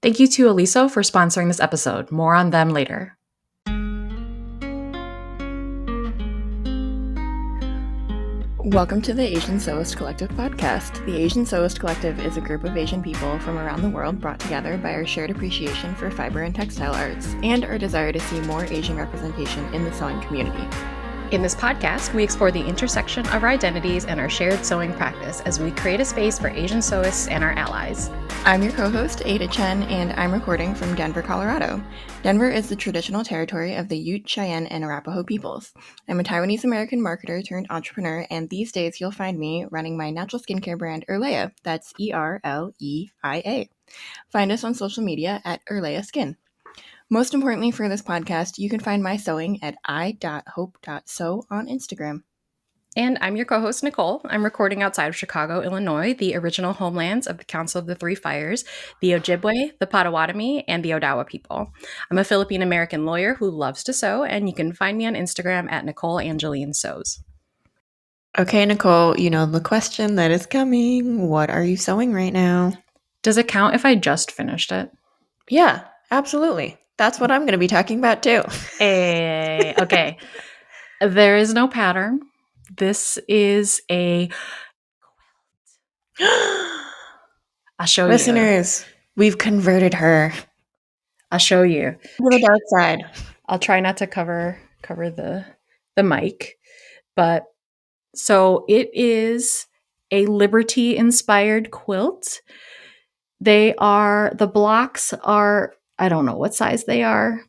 Thank you to Aliso for sponsoring this episode. More on them later. Welcome to the Asian Sewist Collective podcast. The Asian Sewist Collective is a group of Asian people from around the world brought together by our shared appreciation for fiber and textile arts and our desire to see more Asian representation in the sewing community. In this podcast, we explore the intersection of our identities and our shared sewing practice as we create a space for Asian sewists and our allies. I'm your co-host, Ada Chen, and I'm recording from Denver, Colorado. Denver is the traditional territory of the Ute, Cheyenne, and Arapaho peoples. I'm a Taiwanese-American marketer turned entrepreneur, and these days you'll find me running my natural skincare brand, Urleia. That's E-R-L-E-I-A. Find us on social media at Urleia Skin. Most importantly for this podcast, you can find my sewing at i.hope.sew on Instagram. And I'm your co-host, Nicole. I'm recording outside of Chicago, Illinois, the original homelands of the Council of the Three Fires, the Ojibwe, the Potawatomi, and the Odawa people. I'm a Philippine-American lawyer who loves to sew, and you can find me on Instagram at Nicole Angeline Sews. Okay, Nicole, you know the question that is coming. What are you sewing right now? Does it count if I just finished it? Yeah, absolutely. That's what I'm going to be talking about too. Hey, okay. There is no pattern. This is a I'll show you. Listeners, we've converted her. I'll show you. To the dark side. I'll try not to cover the mic, but so it is a Liberty-inspired quilt. The blocks are, I don't know what size they are,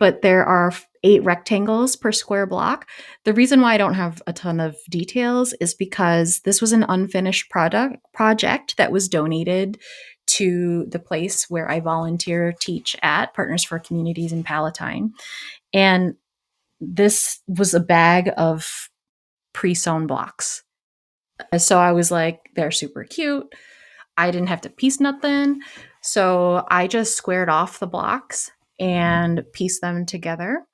but there are 8 rectangles per square block. The reason why I don't have a ton of details is because this was an unfinished project that was donated to the place where I volunteer teach at, Partners for Communities in Palatine. And this was a bag of pre-sewn blocks. So I was like, they're super cute. I didn't have to piece nothing. So I just squared off the blocks and pieced them together.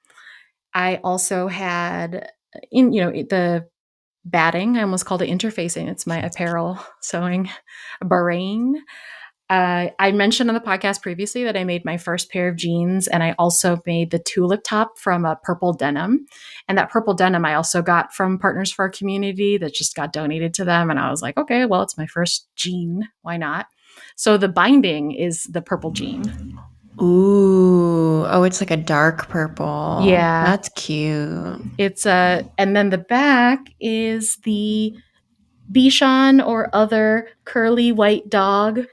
I also had, the batting, I almost called it interfacing. It's my apparel sewing barrain. I mentioned on the podcast previously that I made my first pair of jeans, and I also made the tulip top from a purple denim. And that purple denim I also got from Partners for Our Community that just got donated to them. And I was like, okay, well, it's my first jean. Why not? So the binding is the purple jean. Ooh. Oh, it's like a dark purple. Yeah. That's cute. And then the back is the Bichon or other curly white dog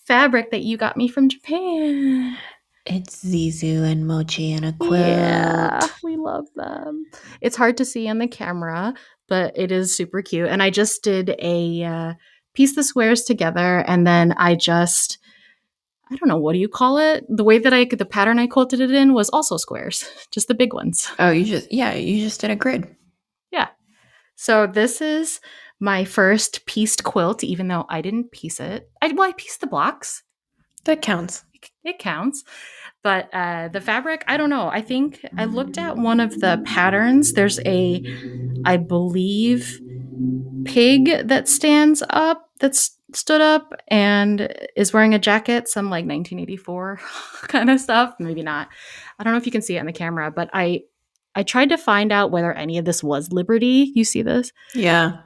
fabric that you got me from Japan. It's Zizu and Mochi in a quilt. Yeah, we love them. It's hard to see on the camera, but it is super cute. And I just did a piece the squares together, and then I don't know, what do you call it? The way that the pattern I quilted it in was also squares, just the big ones. Oh, you just did a grid. Yeah. So this is my first pieced quilt, even though I didn't piece it. I pieced the blocks. That counts. It counts. But the fabric, I don't know. I think I looked at one of the patterns. There's I believe, pig that stands up, that's stood up and is wearing a jacket, some like 1984 kind of stuff. Maybe not. I don't know if you can see it on the camera, but I tried to find out whether any of this was Liberty. You see this? Yeah.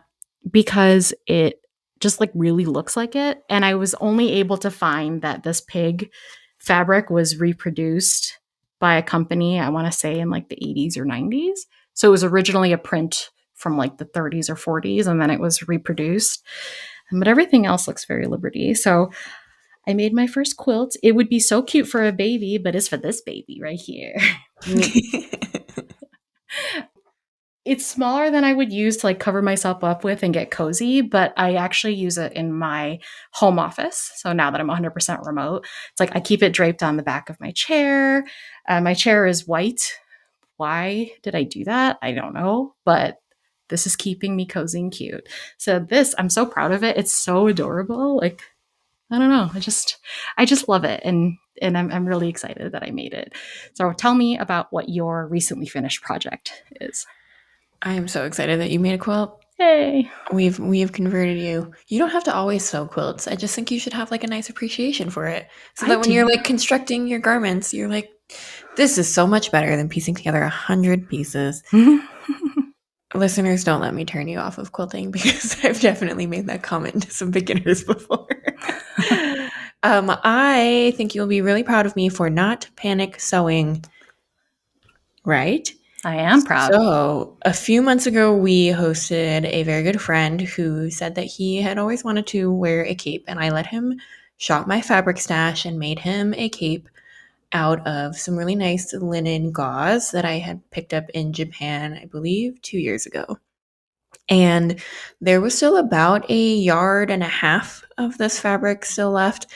Because it just like really looks like it. And I was only able to find that this pig fabric was reproduced by a company, I want to say in like the 80s or 90s. So it was originally a print from like the 30s or 40s, and then it was reproduced. But everything else looks very Liberty. So I made my first quilt. It would be so cute for a baby, but it's for this baby right here. It's smaller than I would use to like cover myself up with and get cozy, but I actually use it in my home office. So now that I'm 100% remote, it's like I keep it draped on the back of my chair. My chair is white. Why did I do that? I don't know, but this is keeping me cozy and cute. So this, I'm so proud of it. It's so adorable. Like, I don't know. I just love it. And I'm really excited that I made it. So tell me about what your recently finished project is. I am so excited that you made a quilt. Yay. We've converted you. You don't have to always sew quilts. I just think you should have like a nice appreciation for it. So I that when you're do. like constructing your garments, you're like, this is so much better than piecing together 100 pieces. Listeners, don't let me turn you off of quilting because I've definitely made that comment to some beginners before. I think you'll be really proud of me for not panic sewing, right? I am proud. So, a few months ago, we hosted a very good friend who said that he had always wanted to wear a cape, and I let him shop my fabric stash and made him a cape out of some really nice linen gauze that I had picked up in Japan, I believe, 2 years ago. And there was still about a yard and a half of this fabric still left.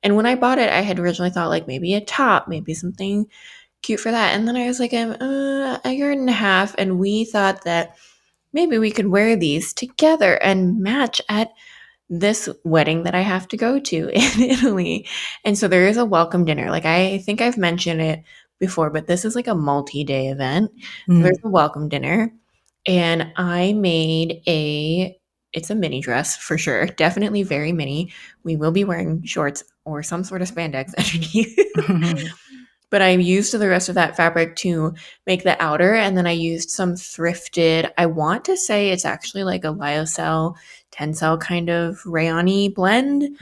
And when I bought it, I had originally thought like maybe a top, maybe something cute for that. And then I was like, a yard and a half. And we thought that maybe we could wear these together and match at this wedding that I have to go to in Italy. And so there is a welcome dinner. Like I think I've mentioned it before, but this is like a multi-day event. So there's a welcome dinner. And I made it's a mini dress for sure. Definitely very mini. We will be wearing shorts or some sort of spandex underneath. But I used the rest of that fabric to make the outer, and then I used some thrifted, I want to say it's actually like a lyocell, tencel kind of rayon-y blend,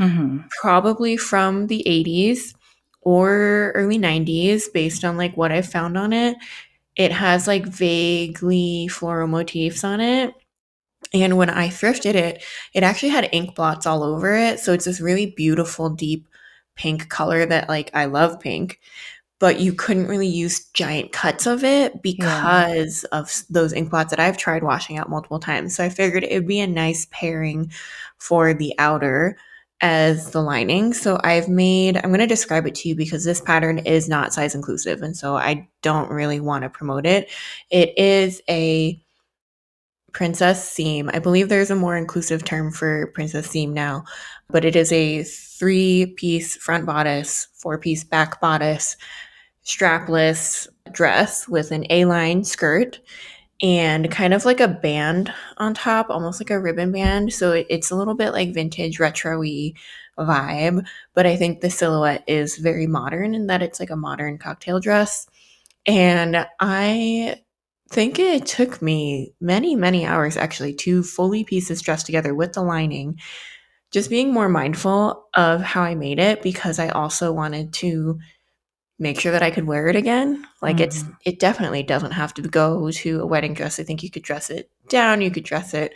probably from the 80s or early 90s based on like what I found on it. It has like vaguely floral motifs on it. And when I thrifted it, it actually had ink blots all over it. So it's this really beautiful, deep pink color that like I love pink, but you couldn't really use giant cuts of it because of those ink blots that I've tried washing out multiple times. So I figured it would be a nice pairing for the outer as the lining. So I'm going to describe it to you because this pattern is not size inclusive. And so I don't really want to promote it. It is a princess seam. I believe there's a more inclusive term for princess seam now, but it is a 3-piece front bodice, 4-piece back bodice, strapless dress with an A-line skirt and kind of like a band on top, almost like a ribbon band. So it's a little bit like vintage retro-y vibe, but I think the silhouette is very modern in that it's like a modern cocktail dress. And I think it took me many, many hours actually to fully piece this dress together with the lining, just being more mindful of how I made it because I also wanted to make sure that I could wear it again. Like it definitely doesn't have to go to a wedding dress. I think you could dress it down, you could dress it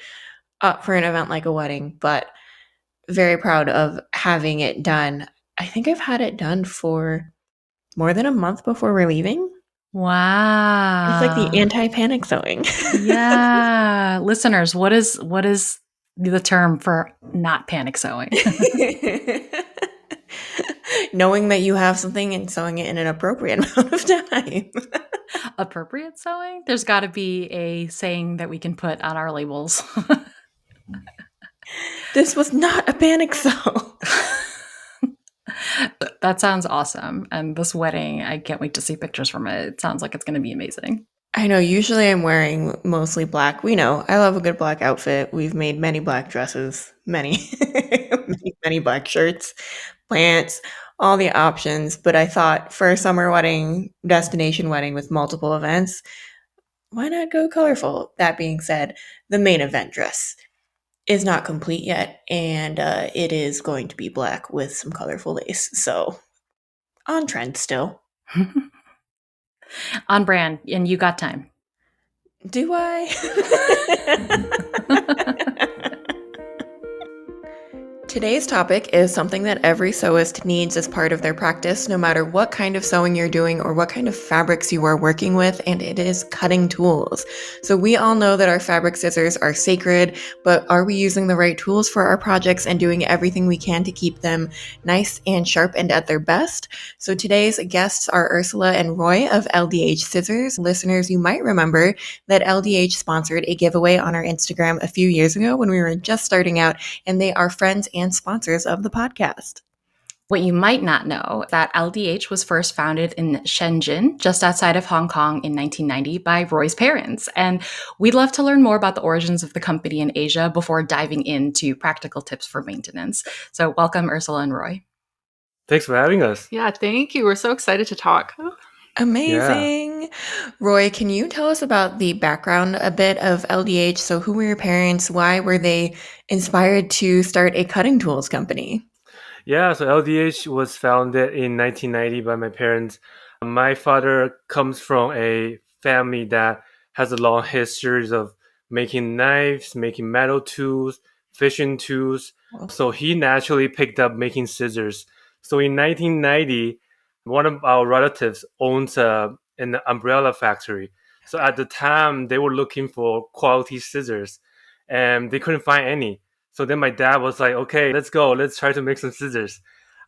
up for an event like a wedding, but very proud of having it done. I think I've had it done for more than a month before we're leaving. Wow. It's like the anti-panic sewing. Yeah. Listeners, what is the term for not panic sewing? Knowing that you have something and sewing it in an appropriate amount of time. Appropriate sewing? There's got to be a saying that we can put on our labels. This was not a panic sew. That sounds awesome. And this wedding, I can't wait to see pictures from it. It sounds like it's going to be amazing. I know, usually I'm wearing mostly black. We know, I love a good black outfit. We've made many black dresses, many, many black shirts, pants, all the options. But I thought for a summer wedding, destination wedding with multiple events, why not go colorful? That being said, the main event dress is not complete yet, and it is going to be black with some colorful lace. So on trend still. On brand, and you got time. Do I? Today's topic is something that every sewist needs as part of their practice, no matter what kind of sewing you're doing or what kind of fabrics you are working with, and it is cutting tools. So we all know that our fabric scissors are sacred, but are we using the right tools for our projects and doing everything we can to keep them nice and sharp and at their best? So today's guests are Ursula and Roy of LDH Scissors. Listeners, you might remember that LDH sponsored a giveaway on our Instagram a few years ago when we were just starting out, and they are friends and sponsors of the podcast. What you might not know is that LDH was first founded in Shenzhen, just outside of Hong Kong in 1990 by Roy's parents. And we'd love to learn more about the origins of the company in Asia before diving into practical tips for maintenance. So welcome, Ursula and Roy. Thanks for having us. Yeah, thank you. We're so excited to talk. Amazing. Yeah. Roy, can you tell us about the background a bit of LDH? So who were your parents? Why were they inspired to start a cutting tools company? Yeah, so LDH was founded in 1990 by my parents. My father comes from a family that has a long history of making knives, making metal tools, fishing tools. So he naturally picked up making scissors. So in 1990, one of our relatives owns an umbrella factory. So at the time, they were looking for quality scissors and they couldn't find any. So then my dad was like, okay, let's go. Let's try to make some scissors.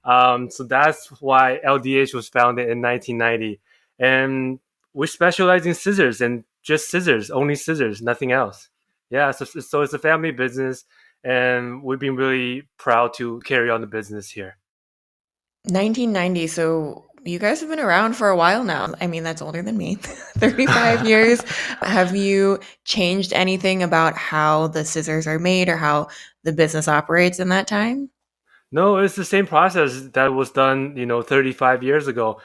So that's why LDH was founded in 1990. And we specialize in scissors and just scissors, only scissors, nothing else. Yeah, so it's a family business. And we've been really proud to carry on the business here. 1990, so you guys have been around for a while now. I mean, that's older than me, 35 years. Have you changed anything about how the scissors are made or how the business operates in that time? No, it's the same process that was done, 35 years ago.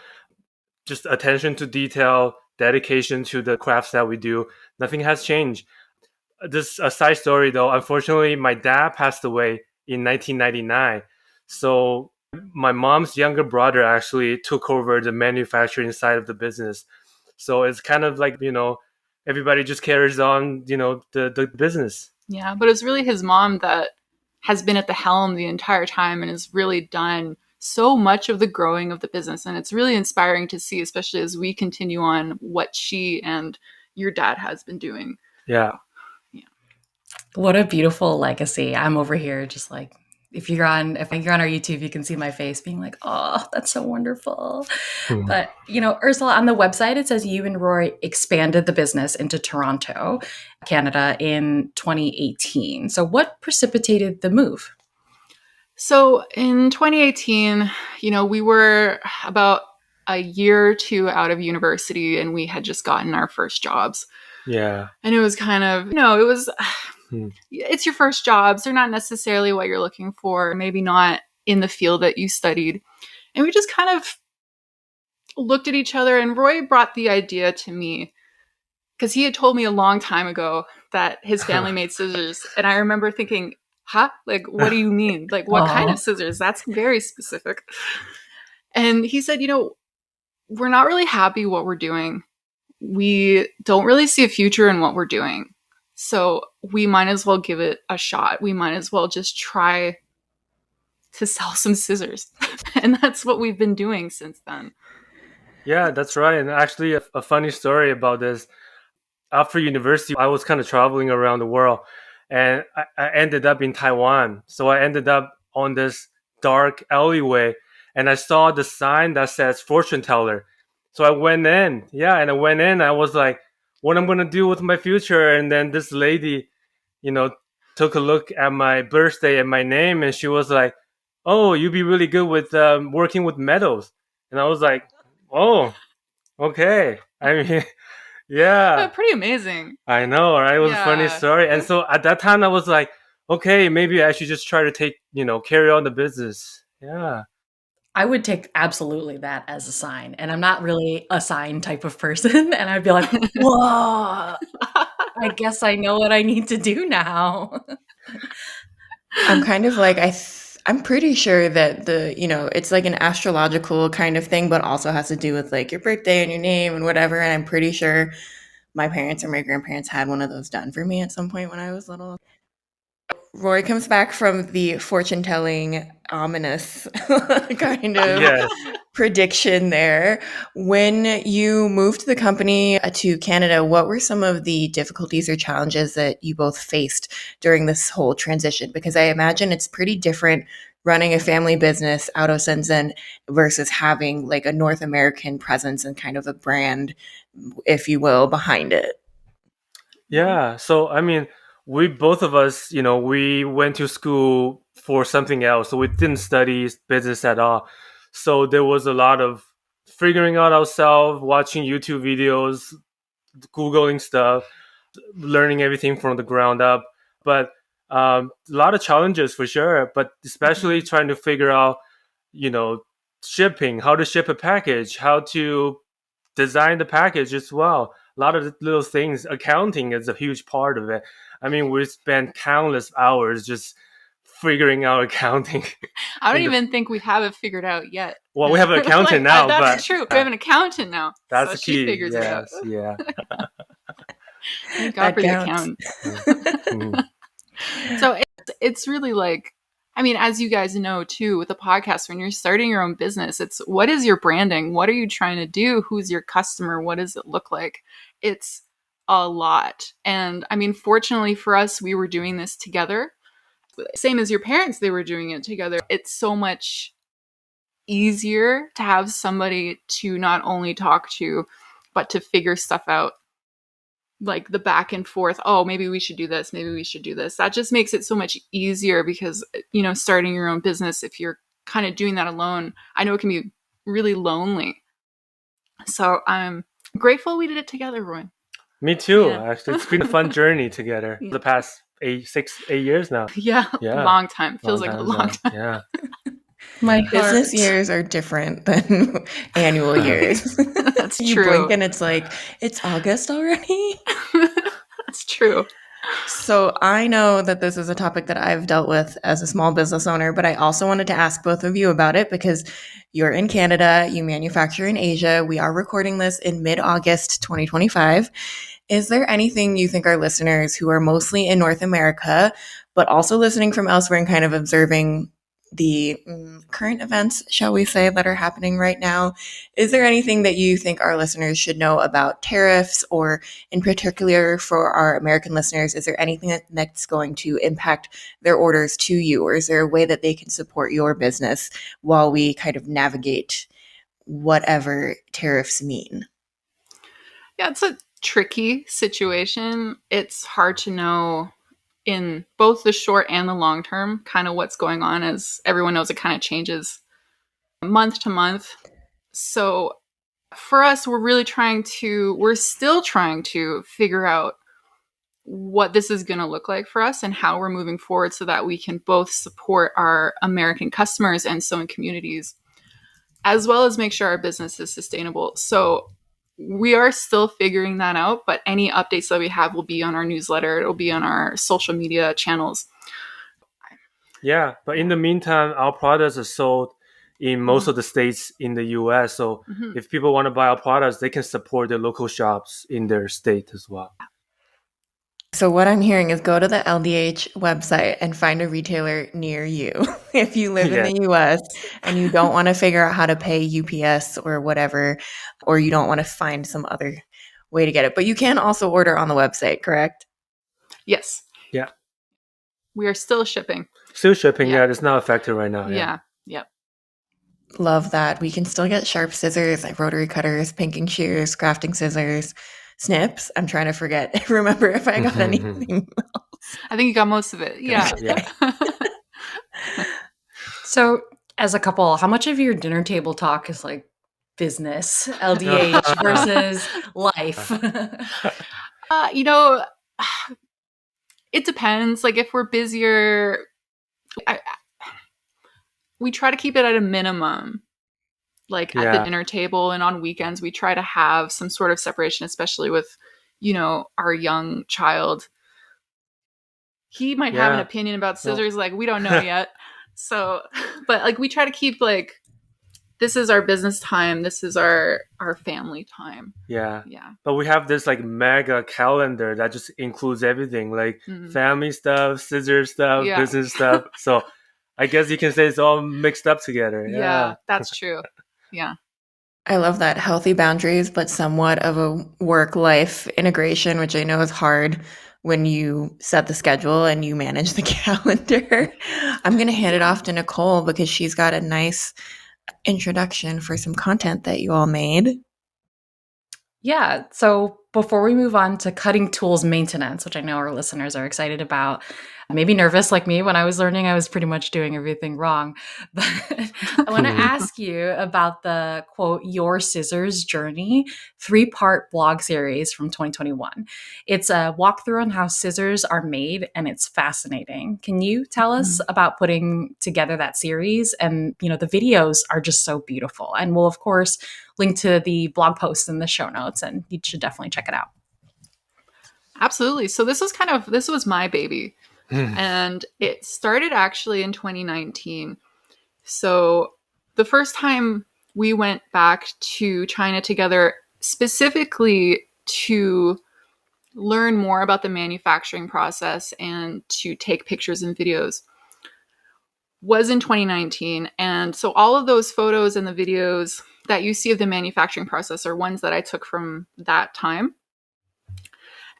Just attention to detail, dedication to the crafts that we do. Nothing has changed. This a side story though. Unfortunately, my dad passed away in 1999. So my mom's younger brother actually took over the manufacturing side of the business. So it's kind of like, everybody just carries on, the business. Yeah, but it's really his mom that has been at the helm the entire time and has really done so much of the growing of the business. And it's really inspiring to see, especially as we continue on what she and your dad has been doing. Yeah. What a beautiful legacy. I'm over here just like, if you're on our YouTube, you can see my face being like, oh, that's so wonderful. But, Ursula, on the website, it says you and Roy expanded the business into Toronto, Canada in 2018. So what precipitated the move? So in 2018, we were about a year or two out of university and we had just gotten our first jobs. Yeah. And it was kind of, it's your first jobs. They're not necessarily what you're looking for, maybe not in the field that you studied. And we just kind of looked at each other, and Roy brought the idea to me because he had told me a long time ago that his family made scissors. And I remember thinking, huh? Like, what do you mean? Like, what kind of scissors? That's very specific. And he said, we're not really happy what we're doing. We don't really see a future in what we're doing. So we might as well give it a shot. We might as well just try to sell some scissors. And that's what we've been doing since then. Yeah, that's right. And actually, a funny story about this. After university, I was kind of traveling around the world and I ended up in Taiwan. So I ended up on this dark alleyway and I saw the sign that says fortune teller. So I went in. Yeah, and I went in. I was like, what I'm going to do with my future. And then this lady, took a look at my birthday and my name. And she was like, oh, you'd be really good with working with metals. And I was like, oh, okay. I mean, yeah. Pretty amazing. I know, right? It was a funny story. And so at that time, I was like, okay, maybe I should just try to carry on the business. Yeah. I would take absolutely that as a sign. And I'm not really a sign type of person. And I'd be like, whoa, I guess I know what I need to do now. I'm kind of like, I'm pretty sure that it's like an astrological kind of thing, but also has to do with like your birthday and your name and whatever. And I'm pretty sure my parents or my grandparents had one of those done for me at some point when I was little. Roy comes back from the fortune-telling, ominous kind of prediction there. When you moved the company to Canada, what were some of the difficulties or challenges that you both faced during this whole transition? Because I imagine it's pretty different running a family business out of Shenzhen versus having like a North American presence and kind of a brand, if you will, behind it. Yeah. So, I mean, we both of us, we went to school for something else. So we didn't study business at all. So there was a lot of figuring out ourselves, watching YouTube videos, Googling stuff, learning everything from the ground up. But a lot of challenges for sure, but especially trying to figure out, shipping, how to ship a package, how to design the package as well. A lot of little things. Accounting is a huge part of it. I mean, we spent countless hours just figuring out accounting. I don't even think we have it figured out yet. Well, we have an accountant now. That's true. We have an accountant now. That's so the key. She figures it out. Yeah. Thank God for the accountant. So it's really like, I mean, as you guys know too, with the podcast, when you're starting your own business, it's what is your branding? What are you trying to do? Who's your customer? What does it look like? It's a lot. And I mean, fortunately for us, we were doing this together. Same as your parents, they were doing it together. It's so much easier to have somebody to not only talk to, but to figure stuff out. Like the back and forth, oh, maybe we should do this, maybe we should do this. That just makes it so much easier because, starting your own business, if you're kind of doing that alone, I know it can be really lonely. So I'm grateful we did it together, Roy. Me too. Yeah. Actually, it's been a fun journey together the past 8 years now. Yeah. Long time. Feels like a long time. Yeah. My business years are different than annual years. That's you true. You blink and it's like, it's August already? That's true. So I know that this is a topic that I've dealt with as a small business owner, but I also wanted to ask both of you about it because you're in Canada, you manufacture in Asia. We are recording this in mid-August 2025. Is there anything you think our listeners who are mostly in North America, but also listening from elsewhere and kind of observing the current events, shall we say, that are happening right now, is there anything that you think our listeners should know about tariffs, or in particular for our American listeners, is there anything that's going to impact their orders to you, or is there a way that they can support your business while we kind of navigate whatever tariffs mean? Yeah, it's a tricky situation. It's hard to know in both the short and the long term, kind of what's going on. As everyone knows, it kind of changes month to month. So for us, we're still trying to figure out what this is going to look like for us and how we're moving forward so that we can both support our American customers and sewing communities, as well as make sure our business is sustainable. So we are still figuring that out, but any updates that we have will be on our newsletter. It'll be on our social media channels. Yeah, but in the meantime, our products are sold in most of the states in the US. So if people want to buy our products, they can support their local shops in their state as well. So what I'm hearing is go to the LDH website and find a retailer near you. If you live in the US and you don't want to figure out how to pay UPS or whatever, or you don't want to find some other way to get it. But you can also order on the website, correct? Yes. Yeah. We are still shipping. Still shipping, yeah. It's not affected right now. Yeah. Yep. Love that. We can still get sharp scissors, like rotary cutters, pinking shears, crafting scissors, snips. I'm trying to remember if I got anything else. I think you got most of it. Yeah. So as a couple, how much of your dinner table talk is like business, LDH versus life? It depends. Like if we're busier, we try to keep it at a minimum. Like at the dinner table and on weekends, we try to have some sort of separation, especially with, our young child. He might have an opinion about scissors. Like we don't know yet. So, but like we try to keep like, this is our business time. This is our family time. Yeah. But we have this like mega calendar that just includes everything, like family stuff, scissors stuff, business stuff. So I guess you can say it's all mixed up together. Yeah, that's true. Yeah. I love that. Healthy boundaries, but somewhat of a work-life integration, which I know is hard when you set the schedule and you manage the calendar. I'm going to hand it off to Nicole because she's got a nice introduction for some content that you all made. Yeah. So before we move on to cutting tools maintenance, which I know our listeners are excited about, maybe nervous like me when I was learning, I was pretty much doing everything wrong. But I want to ask you about the quote, Your Scissors Journey 3-part blog series from 2021. It's a walkthrough on how scissors are made, and it's fascinating. Can you tell us about putting together that series? And, the videos are just so beautiful. And we'll, of course, link to the blog post in the show notes, and you should definitely check it out. Absolutely. So this was my baby. And it started actually in 2019. So the first time we went back to China together, specifically to learn more about the manufacturing process and to take pictures and videos, was in 2019. And so all of those photos and the videos that you see of the manufacturing process are ones that I took from that time.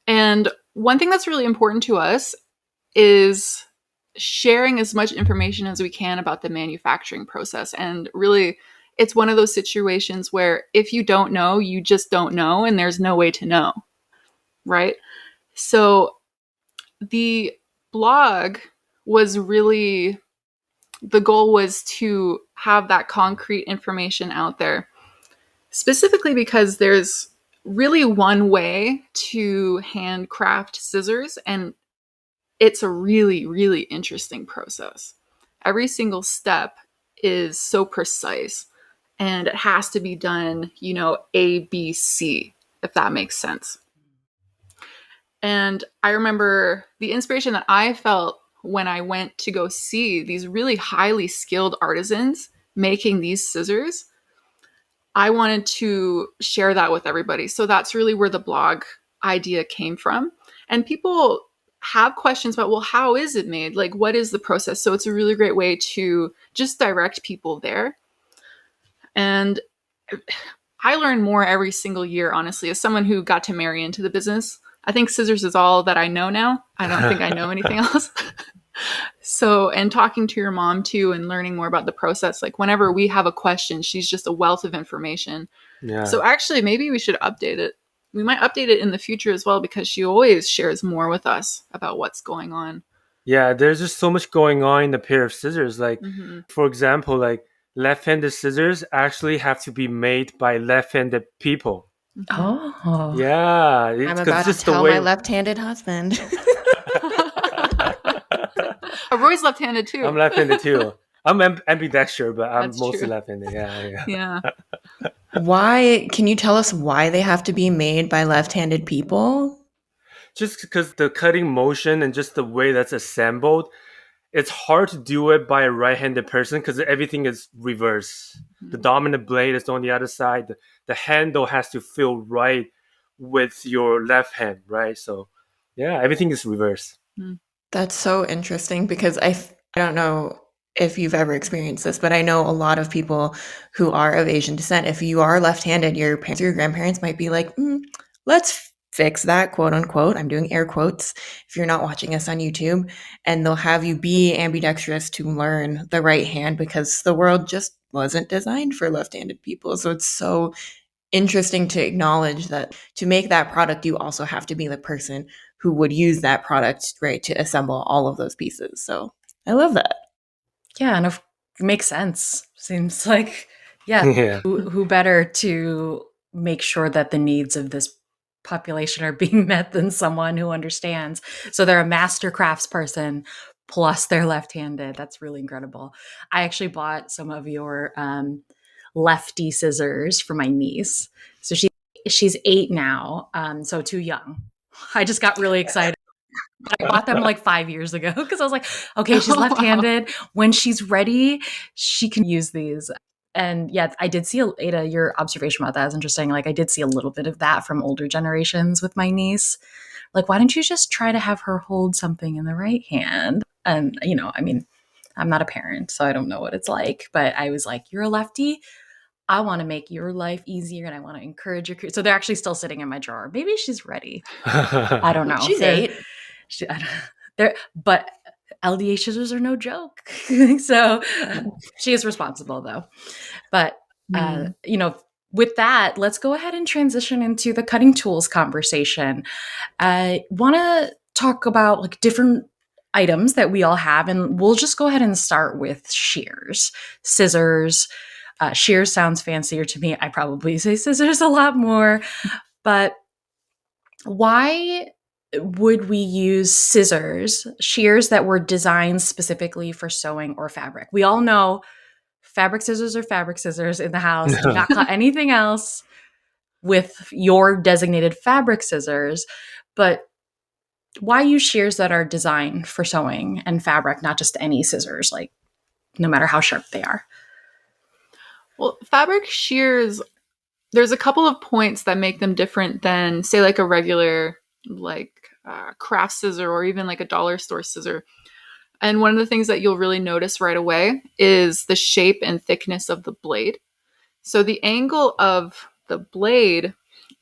And one thing that's really important to us is sharing as much information as we can about the manufacturing process. And really, it's one of those situations where if you don't know, you just don't know, and there's no way to know, right? So the blog was really, the goal was to have that concrete information out there, specifically because there's really one way to handcraft scissors, and it's a really, really interesting process. Every single step is so precise, and it has to be done, A, B, C, if that makes sense. And I remember the inspiration that I felt when I went to go see these really highly skilled artisans making these scissors. I wanted to share that with everybody. So that's really where the blog idea came from. And people have questions about, well, how is it made? Like, what is the process? So it's a really great way to just direct people there. And I learn more every single year, honestly, as someone who got to marry into the business. I think scissors is all that I know now. I don't think I know anything else. So, and talking to your mom too, and learning more about the process, like whenever we have a question, she's just a wealth of information. Yeah. So actually, maybe we should update it. We might update it in the future as well, because she always shares more with us about what's going on. Yeah, there's just so much going on in a pair of scissors. Like, for example, like left-handed scissors actually have to be made by left-handed people. Oh. Yeah. I'm about to tell my left-handed husband. Roy's left-handed too. I'm left-handed too. I'm ambidextrous, but I'm mostly left-handed. Yeah. Why? Can you tell us why they have to be made by left-handed people? Just because the cutting motion and just the way that's assembled, it's hard to do it by a right-handed person because everything is reverse. The dominant blade is on the other side. The handle has to feel right with your left hand, right? So, yeah, everything is reverse. That's so interesting, because I don't know if you've ever experienced this, but I know a lot of people who are of Asian descent. If you are left-handed, your parents or your grandparents might be like, let's fix that, quote unquote. I'm doing air quotes if you're not watching us on YouTube. And they'll have you be ambidextrous to learn the right hand, because the world just wasn't designed for left-handed people. So it's so interesting to acknowledge that to make that product, you also have to be the person who would use that product, right, to assemble all of those pieces. So I love that. Yeah, and it makes sense. Seems like, who better to make sure that the needs of this population are being met than someone who understands. So they're a master crafts person, plus they're left-handed. That's really incredible. I actually bought some of your lefty scissors for my niece. So she's 8 now, so too young. I just got really excited. I bought them like 5 years ago because I was like, okay, she's left-handed. Wow. When she's ready, she can use these. And yeah, I did see, Ada, your observation about that is interesting. Like, I did see a little bit of that from older generations with my niece. Like, why don't you just try to have her hold something in the right hand? And, I mean, I'm not a parent, so I don't know what it's like. But I was like, you're a lefty? I want to make your life easier, and I want to encourage your career. So they're actually still sitting in my drawer. Maybe she's ready. I don't know. She's 8. But LDH scissors are no joke. So she is responsible, though. But, with that, let's go ahead and transition into the cutting tools conversation. I want to talk about like different items that we all have, and we'll just go ahead and start with shears, scissors. Shears sounds fancier to me. I probably say scissors a lot more, but why would we use scissors, shears that were designed specifically for sewing or fabric? We all know fabric scissors are fabric scissors in the house. Do not cut anything else with your designated fabric scissors. But why use shears that are designed for sewing and fabric, not just any scissors, like no matter how sharp they are? Well, fabric shears, there's a couple of points that make them different than, say, like a regular craft scissor or even like a dollar store scissor. And one of the things that you'll really notice right away is the shape and thickness of the blade. So the angle of the blade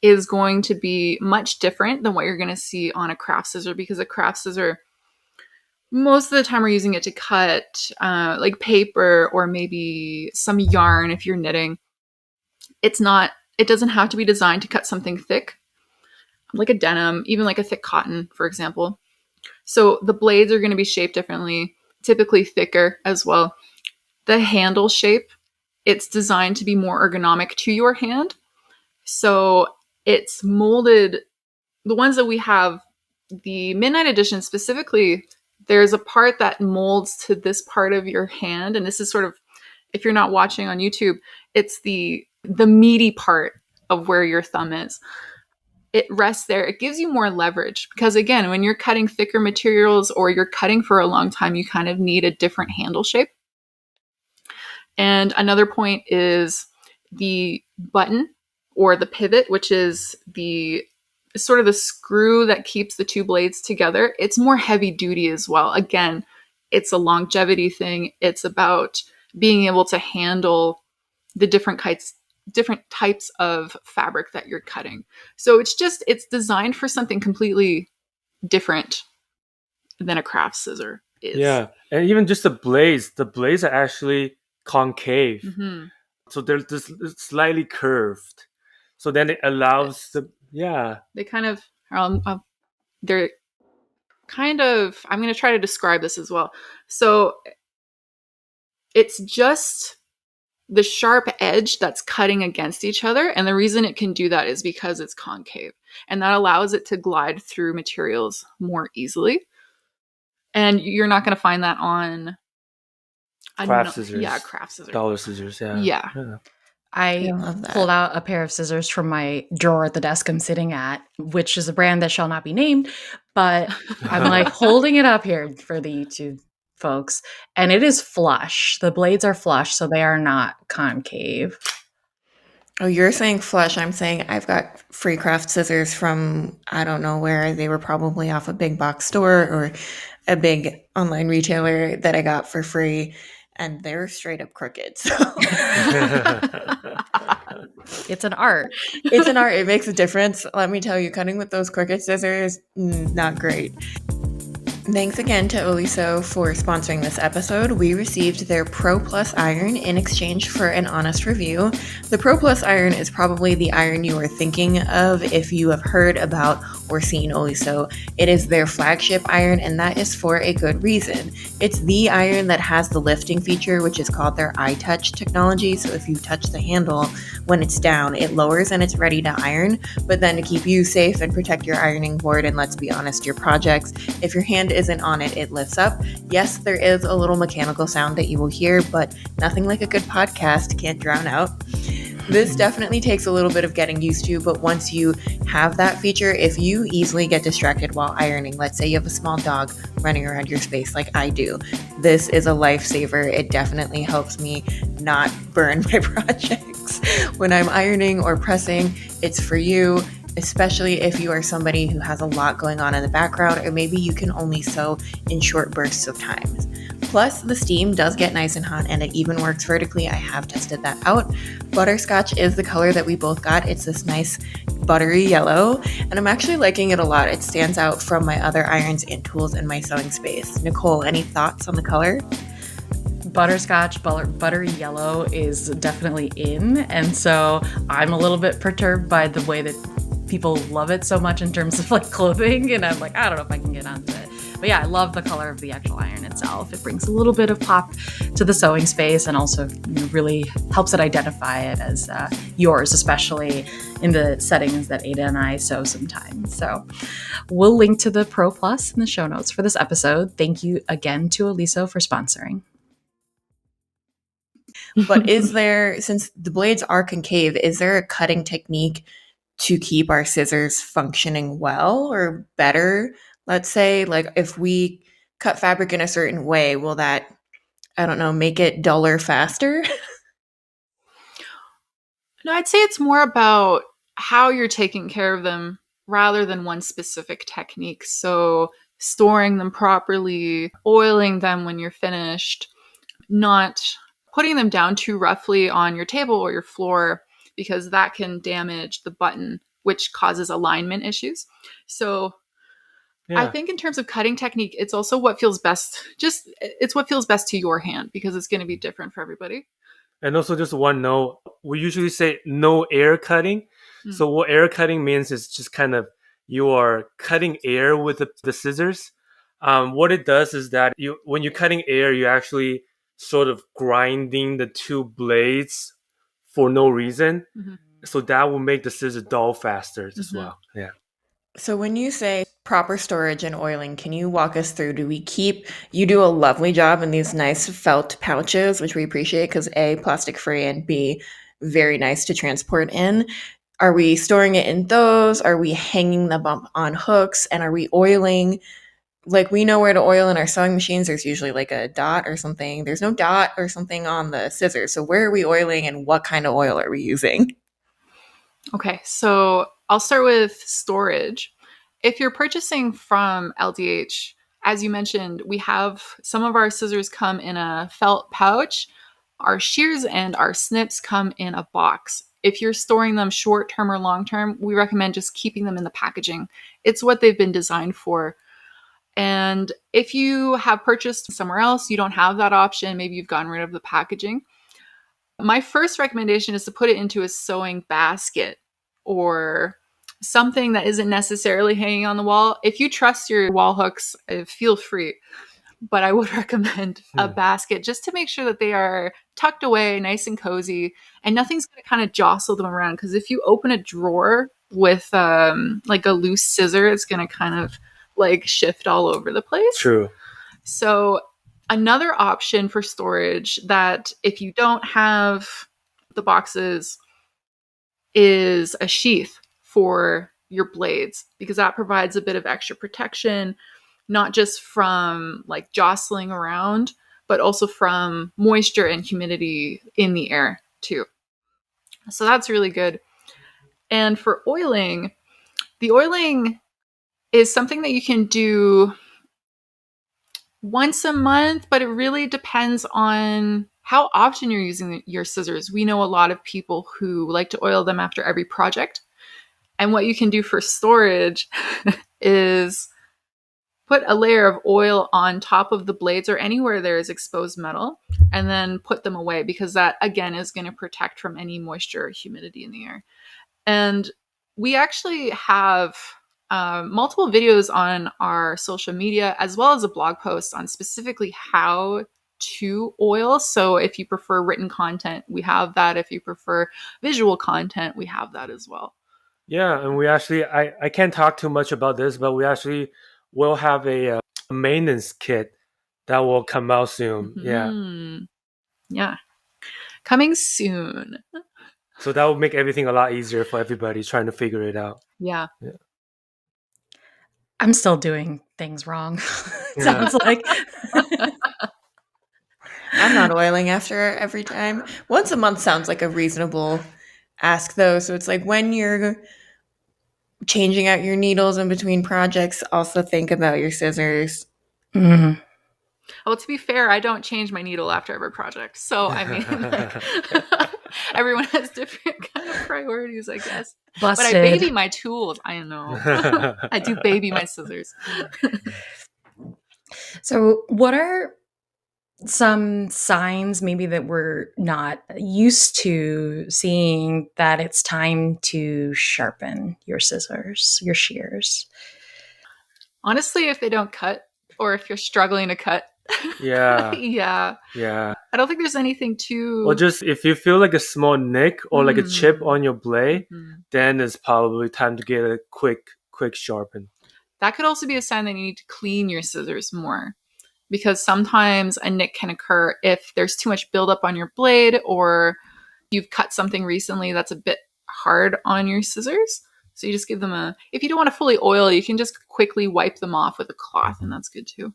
is going to be much different than what you're going to see on a craft scissor, because a craft scissor, most of the time we're using it to cut like paper or maybe some yarn if you're knitting. It doesn't have to be designed to cut something thick, like a denim, even like a thick cotton, for example. So the blades are going to be shaped differently, typically thicker as well. The handle shape, it's designed to be more ergonomic to your hand. So it's molded, the ones that we have, the Midnight Edition specifically, there's a part that molds to this part of your hand. And this is sort of, if you're not watching on YouTube, it's the meaty part of where your thumb is. It rests there. It gives you more leverage because, again, when you're cutting thicker materials or you're cutting for a long time, you kind of need a different handle shape. And another point is the button or the pivot, which is the sort of the screw that keeps the two blades together. It's more heavy duty as well. Again, it's a longevity thing. It's about being able to handle the different types of fabric that you're cutting. So it's designed for something completely different than a craft scissor is. Yeah. And even just the blades are actually concave. Mm-hmm. So they're just slightly curved. So then it allows They kind of, they're kind of, I'm going to try to describe this as well. So it's just the sharp edge that's cutting against each other. And the reason it can do that is because it's concave. And that allows it to glide through materials more easily. And you're not going to find that on craft scissors. Yeah, craft scissors. Dollar scissors, I pulled out a pair of scissors from my drawer at the desk I'm sitting at, which is a brand that shall not be named. But I'm like holding it up here for the YouTube folks, and it is flush. The blades are flush, so they are not concave. Oh, you're saying flush. I'm saying I've got free craft scissors from, I don't know where. They were probably off a big box store or a big online retailer that I got for free, and they're straight up crooked. So. It's an art. It's an art. It makes a difference. Let me tell you, cutting with those crooked scissors, not great. Thanks again to Oliso for sponsoring this episode. We received their Pro Plus iron in exchange for an honest review. The Pro Plus iron is probably the iron you are thinking of if you have heard about or seen Oliso. It is their flagship iron, and that is for a good reason. It's the iron that has the lifting feature, which is called their iTouch technology. So if you touch the handle when it's down, it lowers and it's ready to iron. But then to keep you safe and protect your ironing board and, let's be honest, your projects, if your hand isn't on it, it lifts up. Yes, there is a little mechanical sound that you will hear, but nothing like a good podcast can't drown out. This definitely takes a little bit of getting used to, but once you have that feature, if you easily get distracted while ironing, let's say you have a small dog running around your space like I do, this is a lifesaver. It definitely helps me not burn my projects when I'm ironing or pressing. It's for you, especially if you are somebody who has a lot going on in the background, or maybe you can only sew in short bursts of time. Plus, the steam does get nice and hot, and it even works vertically. I have tested that out. Butterscotch is the color that we both got. It's this nice buttery yellow, and I'm actually liking it a lot. It stands out from my other irons and tools in my sewing space. Nicole, any thoughts on the color? butterscotch buttery yellow is definitely in, and so I'm a little bit perturbed by the way that people love it so much in terms of like clothing, and I'm like, I don't know if I can get onto it. But yeah, I love the color of the actual iron itself. It brings a little bit of pop to the sewing space, and also really helps it identify it as yours, especially in the settings that Ada and I sew sometimes. So we'll link to the Pro Plus in the show notes for this episode. Thank you again to Aliso for sponsoring. But is there, since the blades are concave, is there a cutting technique to keep our scissors functioning well or better? Let's say, like, if we cut fabric in a certain way, will that, I don't know, make it duller faster? No, I'd say it's more about how you're taking care of them rather than one specific technique. So storing them properly, oiling them when you're finished, not putting them down too roughly on your table or your floor, because that can damage the button, which causes alignment issues. So I think in terms of cutting technique, it's also what feels best. It's what feels best to your hand, because it's going to be different for everybody. And also, just one note, we usually say no air cutting. So what air cutting means is just kind of you are cutting air with the scissors. What it does is that when you're cutting air, you're actually sort of grinding the two blades for no reason. So that will make the scissors dull faster as well. Yeah. So when you say proper storage and oiling, can you walk us through? You do a lovely job in these nice felt pouches, which we appreciate because A, plastic free, and B, very nice to transport in. Are we storing it in those? Are we hanging them up on hooks? And are we oiling? Like, we know where to oil in our sewing machines. There's usually like a dot or something. There's no dot or something on the scissors. So where are we oiling and what kind of oil are we using? Okay, so I'll start with storage. If you're purchasing from LDH, as you mentioned, we have some of our scissors come in a felt pouch. Our shears and our snips come in a box. If you're storing them short term or long term, we recommend just keeping them in the packaging. It's what they've been designed for. And if you have purchased somewhere else, you don't have that option, maybe you've gotten rid of the packaging, my first recommendation is to put it into a sewing basket or something that isn't necessarily hanging on the wall. If you trust your wall hooks, feel free. But I would recommend a basket just to make sure that they are tucked away, nice and cozy, and nothing's going to kind of jostle them around. Because if you open a drawer with like a loose scissor, it's going to kind of like shift all over the place. True. So another option for storage that if you don't have the boxes is a sheath for your blades, because that provides a bit of extra protection, not just from like jostling around, but also from moisture and humidity in the air too. So that's really good. And for oiling, the oiling is something that you can do once a month, but it really depends on how often you're using your scissors. We know a lot of people who like to oil them after every project. And what you can do for storage is put a layer of oil on top of the blades or anywhere there is exposed metal, and then put them away, because that, again, is going to protect from any moisture or humidity in the air. And we actually have multiple videos on our social media, as well as a blog post on specifically how to oil. So if you prefer written content, we have that. If you prefer visual content, we have that as well. Yeah, and we actually, I can't talk too much about this, but we actually will have a maintenance kit that will come out soon. Yeah. Coming soon. So that will make everything a lot easier for everybody trying to figure it out. Yeah. I'm still doing things wrong. Sounds like. I'm not oiling after every time. Once a month sounds like a reasonable ask, though. So it's like when you're changing out your needles in between projects, also think about your scissors. Mm-hmm. Well, to be fair, I don't change my needle after every project. So, I mean, everyone has different kind of priorities, I guess. Busted. But I baby my tools. I know. I do baby my scissors. So what are some signs maybe that we're not used to seeing that it's time to sharpen your scissors, your shears? Honestly, if they don't cut or if you're struggling to cut, Yeah. yeah, Yeah. I don't think there's anything too. Or just if you feel like a small nick or like a chip on your blade, then it's probably time to get a quick sharpen. That could also be a sign that you need to clean your scissors more, because sometimes a nick can occur if there's too much buildup on your blade or you've cut something recently that's a bit hard on your scissors. So you just give them if you don't want to fully oil, you can just quickly wipe them off with a cloth, and that's good too.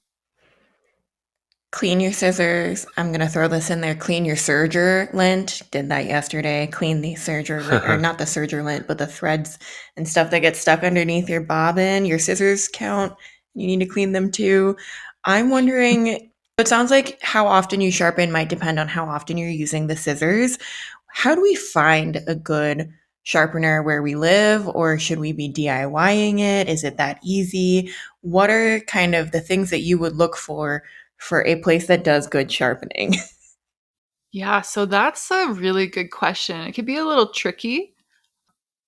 Clean your scissors. I'm going to throw this in there. Clean your serger lint. Did that yesterday. Clean the serger lint, or not the serger lint, but the threads and stuff that gets stuck underneath your bobbin. Your scissors count. You need to clean them too. I'm wondering, it sounds like how often you sharpen might depend on how often you're using the scissors. How do we find a good sharpener where we live, or should we be DIYing it? Is it that easy? What are kind of the things that you would look for a place that does good sharpening? Yeah, so that's a really good question. It could be a little tricky,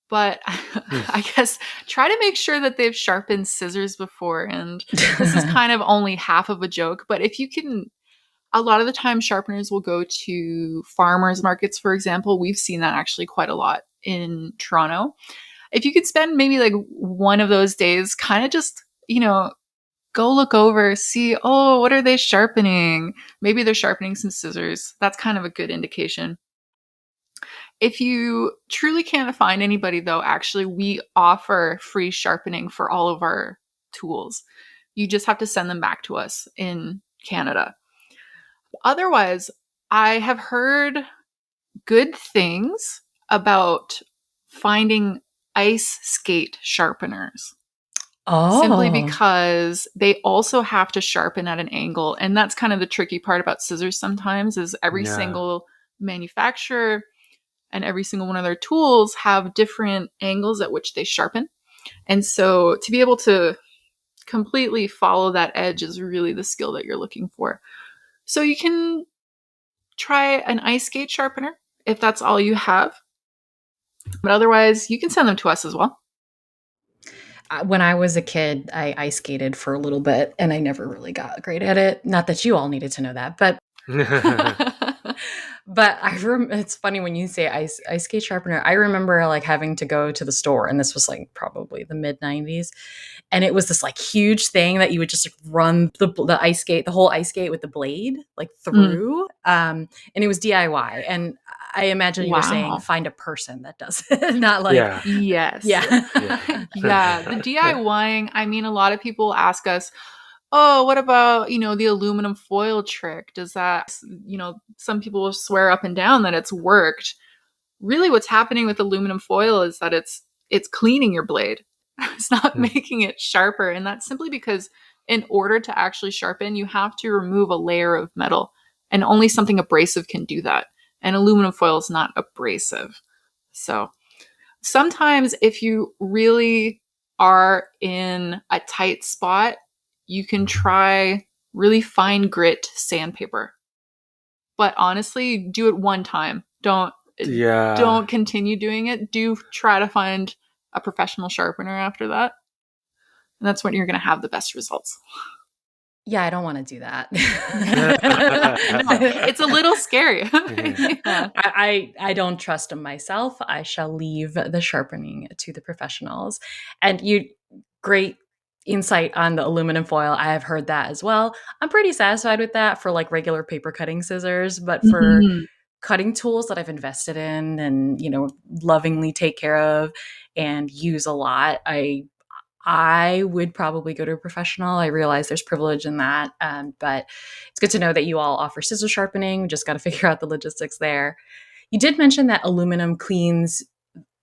but I guess try to make sure that they've sharpened scissors before. And this is kind of only half of a joke, but if you can, a lot of the time sharpeners will go to farmers markets, for example. We've seen that actually quite a lot in Toronto. If you could spend maybe like one of those days, kind of just, go look over, see, oh, what are they sharpening? Maybe they're sharpening some scissors. That's kind of a good indication. If you truly can't find anybody, though, actually, we offer free sharpening for all of our tools. You just have to send them back to us in Canada. Otherwise, I have heard good things about finding ice skate sharpeners. Oh. Simply because they also have to sharpen at an angle. And that's kind of the tricky part about scissors sometimes, is every single manufacturer and every single one of their tools have different angles at which they sharpen. And so to be able to completely follow that edge is really the skill that you're looking for. So you can try an ice skate sharpener if that's all you have. But otherwise, you can send them to us as well. When I was a kid, I ice skated for a little bit and I never really got great at it. Not that you all needed to know that, but but it's funny when you say ice skate sharpener. I remember like having to go to the store, and this was like probably the mid 90s, and it was this like huge thing that you would just run the ice skate, the whole ice skate with the blade like through, and it was DIY. And I imagine you're saying find a person that does it, not like yes, yeah. The DIYing. I mean, a lot of people ask us, oh, what about, the aluminum foil trick? Does that, some people will swear up and down that it's worked. Really what's happening with aluminum foil is that it's cleaning your blade. It's not making it sharper. And that's simply because in order to actually sharpen, you have to remove a layer of metal, and only something abrasive can do that. And aluminum foil is not abrasive. So sometimes if you really are in a tight spot, you can try really fine grit sandpaper. But honestly, do it one time. Don't continue doing it. Do try to find a professional sharpener after that. And that's when you're going to have the best results. Yeah, I don't want to do that. It's a little scary. I don't trust myself. I shall leave the sharpening to the professionals. And great insight on the aluminum foil. I have heard that as well. I'm pretty satisfied with that for like regular paper cutting scissors, but for cutting tools that I've invested in and, lovingly take care of and use a lot, I would probably go to a professional. I realize there's privilege in that, but it's good to know that you all offer scissor sharpening. We just got to figure out the logistics there. You did mention that aluminum cleans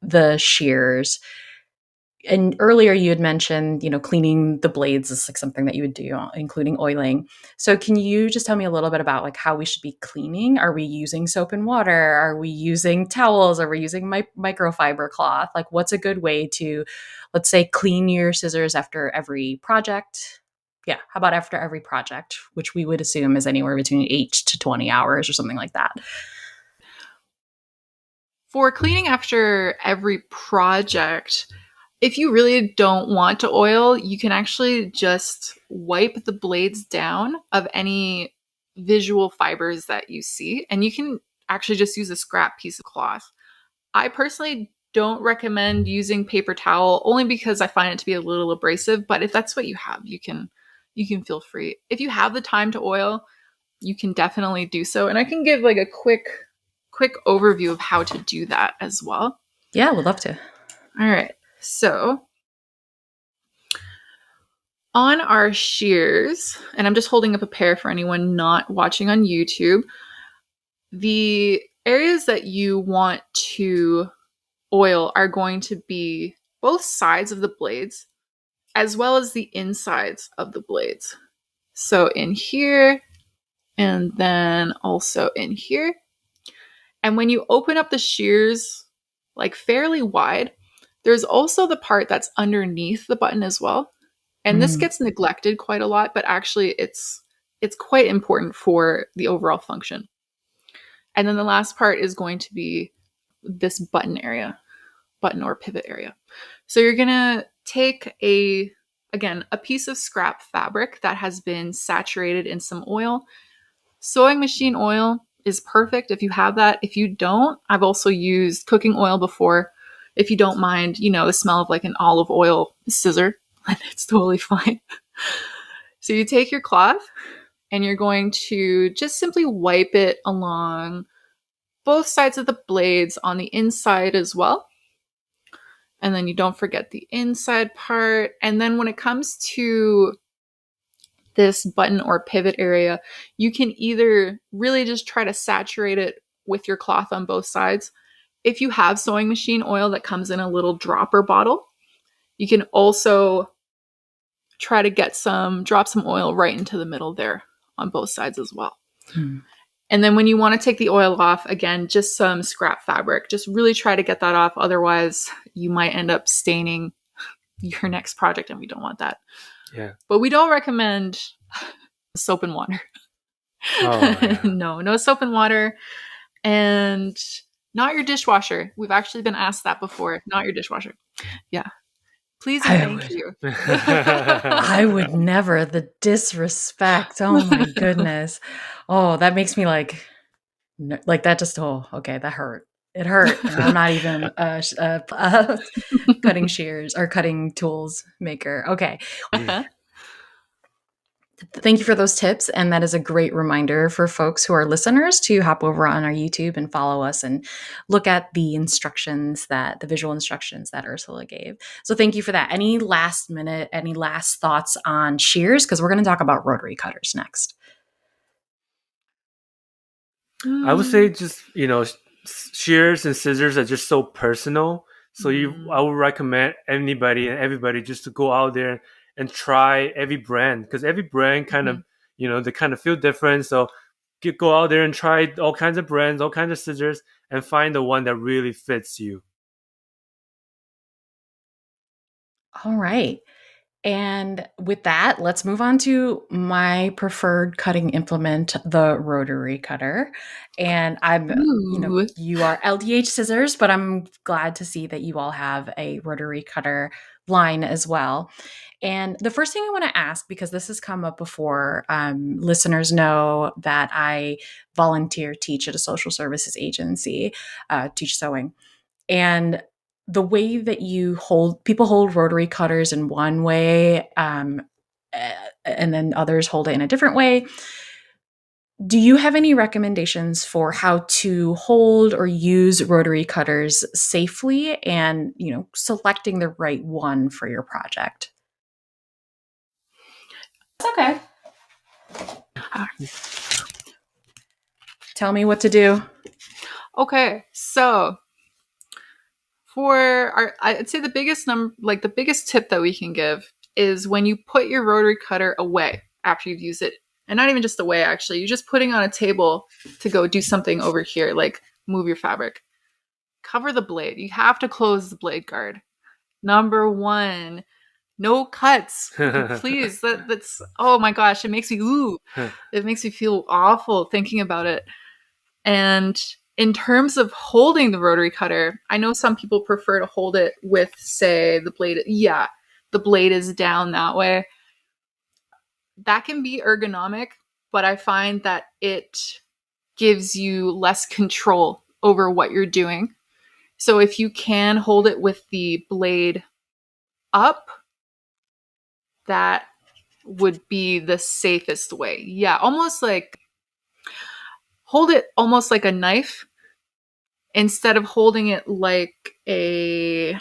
the shears. And earlier you had mentioned, cleaning the blades is like something that you would do, including oiling. So can you just tell me a little bit about like how we should be cleaning? Are we using soap and water? Are we using towels? Are we using microfiber cloth? Like what's a good way to, let's say, clean your scissors after every project? how about after every project, which we would assume is anywhere between 8 to 20 hours or something like that. For cleaning after every project, if you really don't want to oil, you can actually just wipe the blades down of any visual fibers that you see, and you can actually just use a scrap piece of cloth. I personally don't recommend using paper towel only because I find it to be a little abrasive, but if that's what you have, you can feel free. If you have the time to oil, you can definitely do so. And I can give like a quick overview of how to do that as well. Yeah, would love to. All right. So on our shears, and I'm just holding up a pair for anyone not watching on YouTube, the areas that you want to oil are going to be both sides of the blades as well as the insides of the blades. So in here and then also in here. And when you open up the shears like fairly wide, there's also the part that's underneath the button as well. And this gets neglected quite a lot, but actually it's quite important for the overall function. And then the last part is going to be this button or pivot area. So you're going to take a piece of scrap fabric that has been saturated in some oil. Sewing machine oil is perfect if you have that. If you don't, I've also used cooking oil before. If you don't mind, the smell of like an olive oil scissor, it's totally fine. So you take your cloth and you're going to just simply wipe it along both sides of the blades on the inside as well. And then you don't forget the inside part. And then when it comes to this button or pivot area, you can either really just try to saturate it with your cloth on both sides. If you have sewing machine oil that comes in a little dropper bottle, you can also try to drop some oil right into the middle there on both sides as well. And then when you want to take the oil off, again, just some scrap fabric. Just really try to get that off. Otherwise, you might end up staining your next project, and we don't want that. Yeah. But we don't recommend soap and water. Oh, yeah. No soap and water. And not your dishwasher. We've actually been asked that before. Not your dishwasher. Yeah. Please and thank you. I would never. The disrespect. Oh my goodness. Oh, that makes me like that just, okay, that hurt. It hurt. And I'm not even cutting shears or cutting tools maker. Okay. Thank you for those tips. And that is a great reminder for folks who are listeners to hop over on our YouTube and follow us and look at the visual instructions that Ursula gave. So thank you for that. Any last thoughts on shears? Because we're going to talk about rotary cutters next. I would say just, shears and scissors are just so personal. So I would recommend anybody and everybody just to go out there and try every brand, because every brand kind of, they kind of feel different. So go out there and try all kinds of brands, all kinds of scissors, and find the one that really fits you. All right. And with that, let's move on to my preferred cutting implement, the rotary cutter. And you are LDH Scissors, but I'm glad to see that you all have a rotary cutter line as well. And the first thing I want to ask, because this has come up before, listeners know that I teach at a social services agency, teach sewing. And the way that people hold rotary cutters in one way, and then others hold it in a different way. Do you have any recommendations for how to hold or use rotary cutters safely and, selecting the right one for your project? It's okay. Tell me what to do. Okay, so I'd say the biggest tip that we can give is when you put your rotary cutter away after you've used it, and not even just away, actually, you're just putting on a table to go do something over here, like move your fabric. Cover the blade. You have to close the blade guard. Number one, no cuts, please. That's, oh my gosh, it makes me it makes me feel awful thinking about it. And in terms of holding the rotary cutter, I know some people prefer to hold it with, say, the blade. Yeah, the blade is down that way. That can be ergonomic, but I find that it gives you less control over what you're doing. So if you can hold it with the blade up, that would be the safest way. Yeah, almost like hold it almost like a knife instead of holding it like a,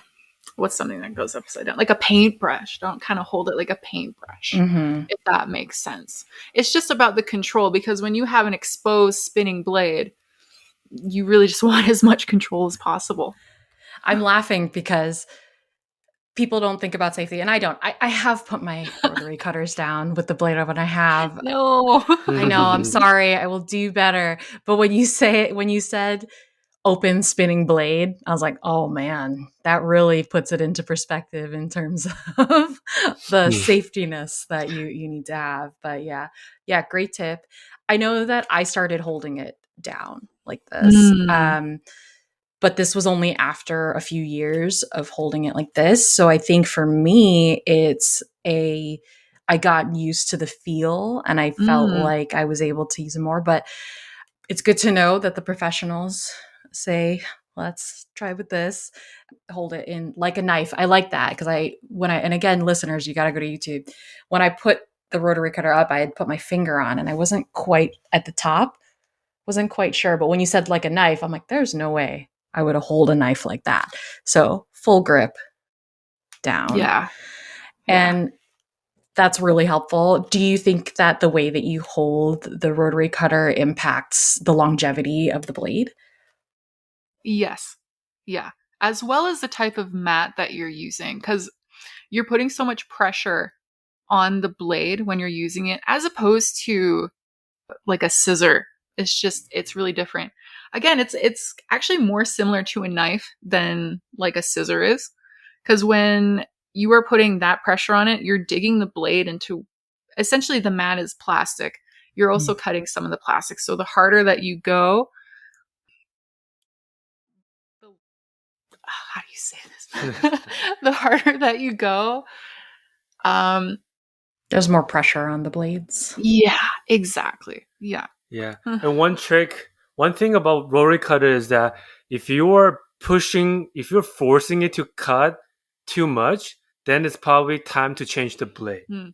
what's something that goes upside down? Like a paintbrush. Don't kind of hold it like a paintbrush, if that makes sense. It's just about the control, because when you have an exposed spinning blade, you really just want as much control as possible. I'm laughing because people don't think about safety, and I don't. I have put my rotary cutters down with the blade up, and I have. No. I know. I'm sorry. I will do better. But when you said open spinning blade, I was like, oh man, that really puts it into perspective in terms of the safetiness that you need to have. But yeah, great tip. I know that I started holding it down like this. But this was only after a few years of holding it like this. So I think for me, I got used to the feel and I felt like I was able to use it more. But it's good to know that the professionals say, let's try with this. Hold it in like a knife. I like that because and again, listeners, you got to go to YouTube. When I put the rotary cutter up, I had put my finger on and I wasn't quite at the top, wasn't quite sure. But when you said like a knife, I'm like, there's no way I would have hold a knife like that. So full grip down. Yeah. And that's really helpful. Do you think that the way that you hold the rotary cutter impacts the longevity of the blade? Yes. Yeah. As well as the type of mat that you're using, because you're putting so much pressure on the blade when you're using it, as opposed to like a scissor. It's really different. Again, it's actually more similar to a knife than like a scissor is, because when you are putting that pressure on it, you're digging the blade into, essentially the mat is plastic. You're also cutting some of the plastic. So the harder that you go, how do you say this? The harder that you go, there's more pressure on the blades. Yeah, exactly. Yeah. Yeah. And one thing about rotary cutter is that if you're forcing it to cut too much, then it's probably time to change the blade. And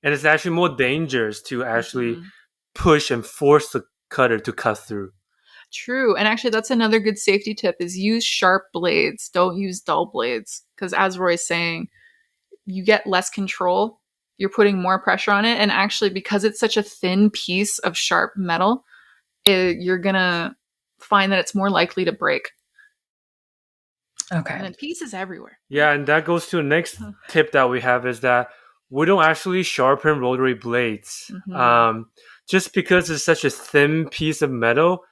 it's actually more dangerous to actually push and force the cutter to cut through. True. And actually, that's another good safety tip is use sharp blades. Don't use dull blades. Because as Roy's saying, you get less control. You're putting more pressure on it. And actually, because it's such a thin piece of sharp metal, you're going to find that it's more likely to break. Okay. And then pieces everywhere. Yeah, and that goes to the next tip that we have is that we don't actually sharpen rotary blades. Just because it's such a thin piece of metal,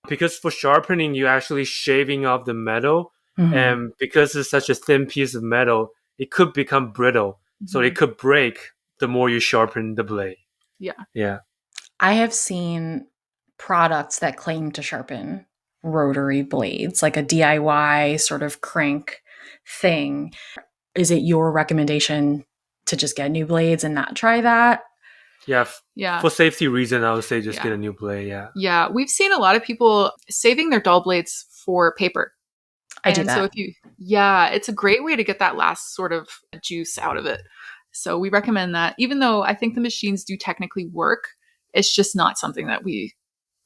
because for sharpening, you're actually shaving off the metal. And because it's such a thin piece of metal, it could become brittle. So it could break the more you sharpen the blade. Yeah. Yeah. I have seen products that claim to sharpen rotary blades, like a DIY sort of crank thing. Is it your recommendation to just get new blades and not try that? Yeah. Yeah. For safety reason, I would say just get a new blade. Yeah. Yeah. We've seen a lot of people saving their dull blades for paper. I do that. So it's a great way to get that last sort of juice out of it. So we recommend that, even though I think the machines do technically work, it's just not something that we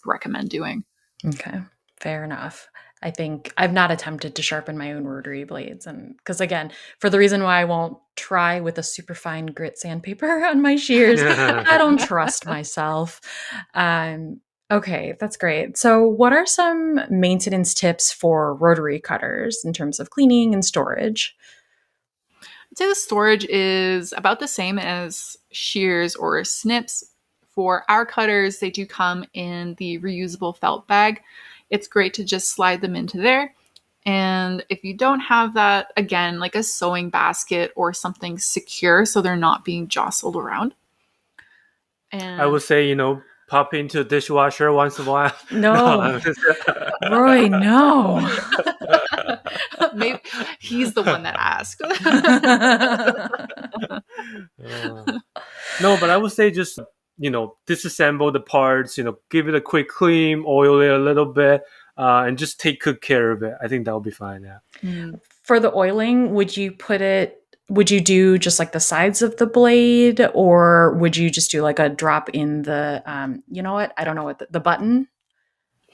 recommend doing. Okay. Fair enough. I think I've not attempted to sharpen my own rotary blades. And because again, for the reason why I won't try with a super fine grit sandpaper on my shears, I don't trust myself. Okay, that's great. So what are some maintenance tips for rotary cutters in terms of cleaning and storage? I'd say the storage is about the same as shears or snips. For our cutters, they do come in the reusable felt bag. It's great to just slide them into there. And if you don't have that, again, like a sewing basket or something secure so they're not being jostled around. And I would say, pop into the dishwasher once in a while. No, Roy, no. maybe he's the one that asked. No, but I would say just, disassemble the parts, give it a quick clean, oil it a little bit, and just take good care of it. I think that'll be fine. Yeah. For the oiling, would you do just like the sides of the blade, or would you just do like a drop in the, you know what? I don't know what the button.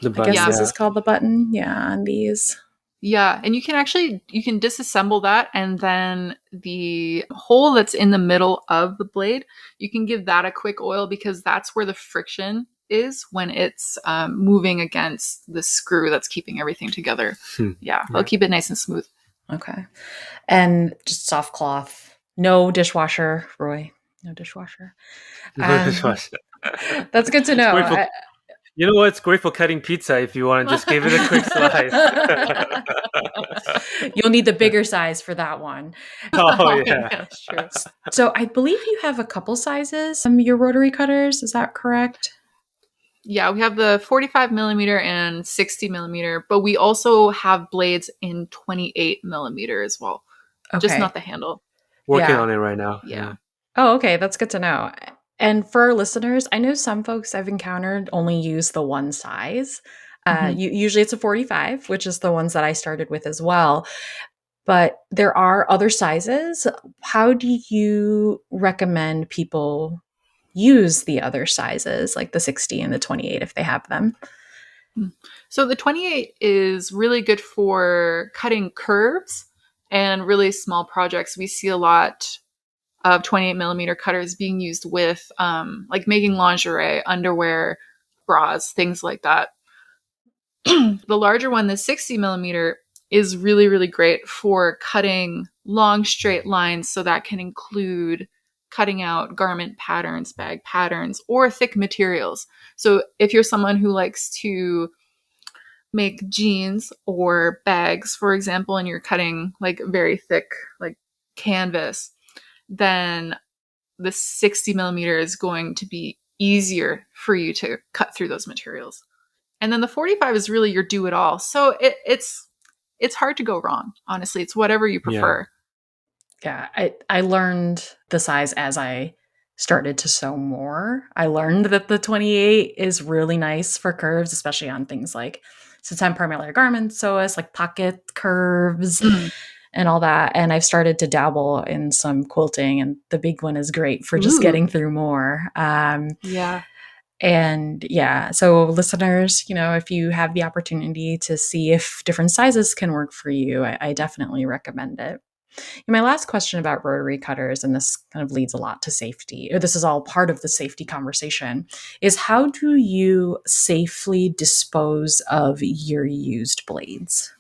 The I button, guess this yeah. is called the button. Yeah, on these. Yeah, and you can disassemble that, and then the hole that's in the middle of the blade, you can give that a quick oil because that's where the friction is when it's moving against the screw that's keeping everything together. Yeah, they'll keep it nice and smooth. Okay. And just soft cloth. No dishwasher, Roy. No dishwasher. That's good to know. You know what? It's great for cutting pizza if you want to just give it a quick slice. You'll need the bigger size for that one. Oh, yeah. That's true. So I believe you have a couple sizes, your rotary cutters. Is that correct? Yeah, we have the 45 millimeter and 60 millimeter, but we also have blades in 28 millimeter as well. Okay. Just not the handle. Working on it right now. Yeah. Oh, okay. That's good to know. And for our listeners, I know some folks I've encountered only use the one size. Usually it's a 45, which is the ones that I started with as well. But there are other sizes. How do you recommend people use the other sizes, like the 60 and the 28, if they have them? So the 28 is really good for cutting curves and really small projects. We see a lot of 28 millimeter cutters being used with like making lingerie, underwear, bras, things like that. The larger one, the 60 millimeter, is really, really great for cutting long straight lines. So that can include cutting out garment patterns, bag patterns, or thick materials. So if you're someone who likes to make jeans or bags, for example, and you're cutting like very thick, like canvas, then the 60 millimeter is going to be easier for you to cut through those materials. And then the 45 is really your do it all. So it's hard to go wrong. Honestly, it's whatever you prefer. Yeah, I learned the size as I started to sew more. I learned that the 28 is really nice for curves, especially on things like, since I'm primarily a garment sewist, like pocket curves and all that. And I've started to dabble in some quilting, and the big one is great for just getting through more. Yeah. And yeah, so listeners, if you have the opportunity to see if different sizes can work for you, I definitely recommend it. And my last question about rotary cutters, and this kind of leads a lot to safety, or this is all part of the safety conversation, is how do you safely dispose of your used blades?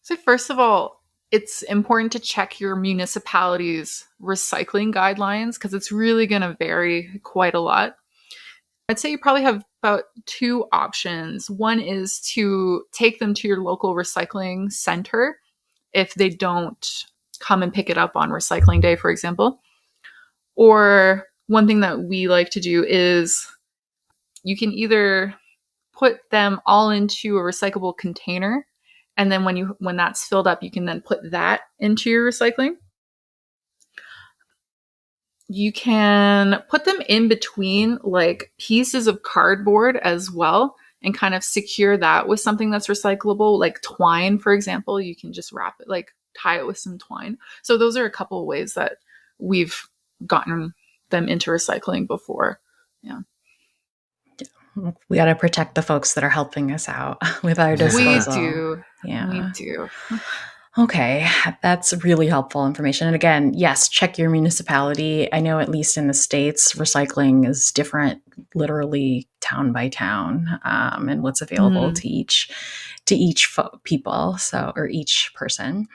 So first of all, it's important to check your municipality's recycling guidelines because it's really going to vary quite a lot. I'd say you probably have about two options. One is to take them to your local recycling center if they don't come and pick it up on recycling day, for example. Or one thing that we like to do is you can either put them all into a recyclable container, and then when that's filled up, you can then put that into your recycling. You can put them in between like pieces of cardboard as well and kind of secure that with something that's recyclable, like twine, for example. You can just wrap it, like tie it with some twine. So those are a couple of ways that we've gotten them into recycling before. Yeah. We got to protect the folks that are helping us out with our disposal. We do. Yeah. We do. Okay, that's really helpful information. And again, yes, check your municipality. I know at least in the States, recycling is different, literally town by town, and what's available to each people, or each person.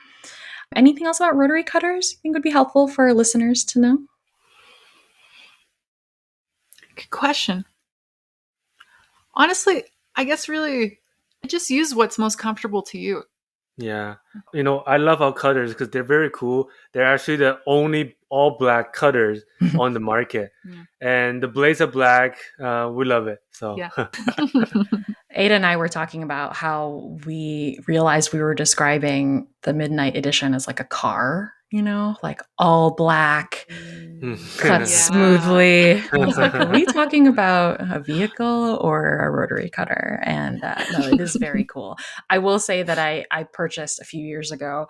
Anything else about rotary cutters you think would be helpful for our listeners to know? Good question. Honestly, I guess really Just use what's most comfortable to you. Yeah. I love our cutters because they're very cool. They're actually the only all black cutters on the market. Yeah. And the blades are black. We love it. So Yeah. Ada and I were talking about how we realized we were describing the Midnight Edition as like a car, like all black, cut Yeah. smoothly. I was like, are we talking about a vehicle or a rotary cutter? And no, it is very cool. I will say that I purchased a few years ago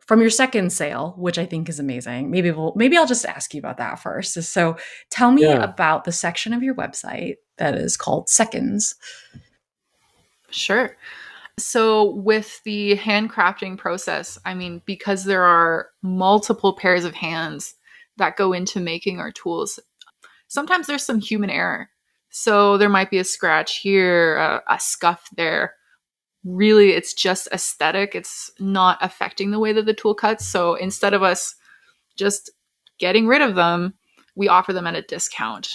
from your second sale, which I think is amazing. Maybe I'll just ask you about that first. So tell me Yeah. about the section of your website that is called Seconds. Sure. So with the handcrafting process, I mean, because there are multiple pairs of hands that go into making our tools, sometimes there's some human error. So there might be a scratch here, a scuff there. Really, it's just aesthetic. It's not affecting the way that the tool cuts. So instead of us just getting rid of them, we offer them at a discount.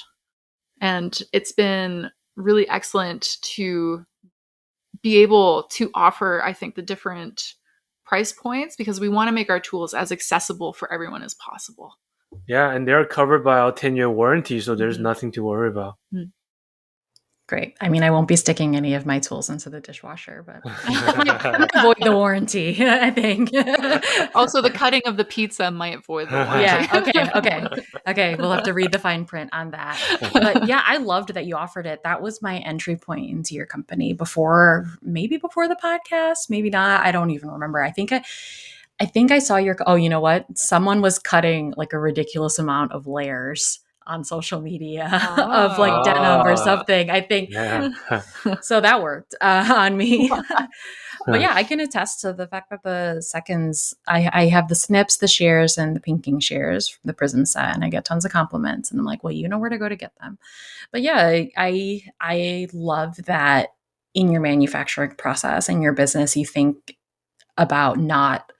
And it's been really excellent to be able to offer, I think, the different price points because we want to make our tools as accessible for everyone as possible. Yeah, and they're covered by our 10-year warranty, so there's nothing to worry about. Great. I mean, I won't be sticking any of my tools into the dishwasher, but I might avoid the warranty, I think. Also, the cutting of the pizza might void the warranty. Yeah. Okay. We'll have to read the fine print on that. But yeah, I loved that you offered it. That was my entry point into your company before the podcast, maybe not. I don't even remember. I think I saw you know what? Someone was cutting like a ridiculous amount of layers on social media of like denim or something, I think. Yeah. So that worked on me. But yeah, I can attest to the fact that the seconds, I have the snips, the shears, and the pinking shears from the Prism set, and I get tons of compliments. And I'm like, well, you know where to go to get them. But yeah, I love that in your manufacturing process and your business, you think about not